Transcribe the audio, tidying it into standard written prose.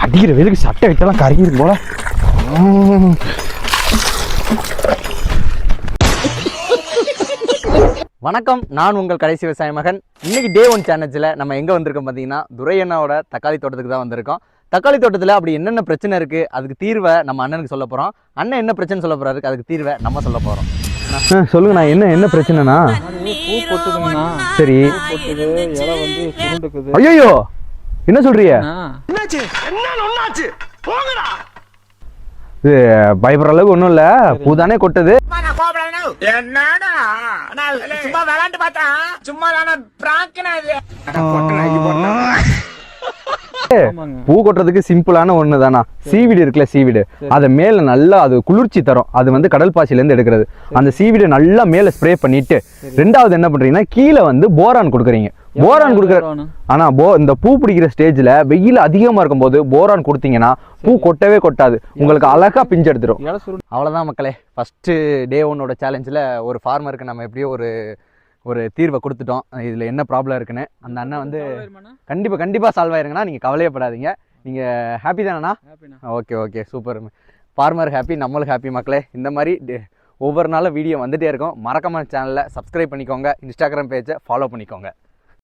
அடிக்கிற வெயிலுக்கு சட்டை கிட்டலாம் கருகிருக்கு போல. வணக்கம், நான் உங்கள் கடைசி விவசாய மகன். இன்னைக்கு டே 1 சேனல்ஸில் நம்ம எங்கே வந்திருக்கோம் பார்த்தீங்கன்னா, துரையண்ணாவோட தக்காளி தோட்டத்துக்கு தான் வந்திருக்கோம். தக்காளி தோட்டத்தில் அப்படி என்னென்ன பிரச்சனை இருக்குது, அதுக்கு தீர்வை நம்ம அண்ணனுக்கு சொல்ல போகிறோம். அண்ணன் என்ன பிரச்சனை சொல்ல போகிறாரு, அதுக்கு தீர்வை நம்ம சொல்ல போகிறோம். சொல்லுங்கண்ணா, என்ன பிரச்சனைண்ணா? பூ போட்டுதுங்கண்ணா. சரி, போட்டுது, இலை வந்து சுருண்டுக்குது. ஐயோ, என்ன சொல்றிய? இது பயப்படுற அளவுக்கு ஒன்றும் இல்லை, பூதானே கொட்டது. பூ கொட்டுறதுக்கு சிம்பிளான ஒண்ணு தானா, சீவீடு இருக்குல்ல, சீவீடு அதை மேல நல்லா அது குளிர்ச்சி தரும். அது வந்து கடல் பாசில இருந்து எடுக்கிறது. அந்த சீவீடு நல்லா மேல ஸ்ப்ரே பண்ணிட்டு, ரெண்டாவது என்ன பண்றீங்கன்னா கீழே வந்து போரான் கொடுக்குறீங்க. போரான் கொடுக்குற, ஆனா இந்த பூ பிடிக்கிற ஸ்டேஜ்ல வெயில் அதிகமா இருக்கும் போது போரான் கொடுத்தீங்கன்னா பூ கொட்டவே கொட்டாது, உங்களுக்கு அழகா பிஞ்சு எடுத்துரும். அவ்வளவுதான் மக்களே, ஃபர்ஸ்ட் டே 1 சேலஞ்சில் ஒரு ஃபார்மருக்கு நம்ம எப்படியோ ஒரு தீர்வை கொடுத்துட்டோம். இதில் என்ன ப்ராப்ளம் இருக்குன்னு அந்த அண்ணன் வந்து கண்டிப்பாக சால்வ் ஆயிருங்கண்ணா, நீங்கள் கவலையப்படாதீங்க. நீங்கள் ஹாப்பி தானேண்ணா? Okay super. ஃபார்மர் ஹாப்பி, நம்மளும் ஹாப்பி மக்களே. இந்த மாதிரி ஒவ்வொரு நாளும் வீடியோ வந்துகிட்டே இருக்கும். மறக்காம சேனலில் சப்ஸ்கிரைப் பண்ணிக்கோங்க, இன்ஸ்டாகிராம் பேஜை ஃபாலோ பண்ணிக்கோங்க.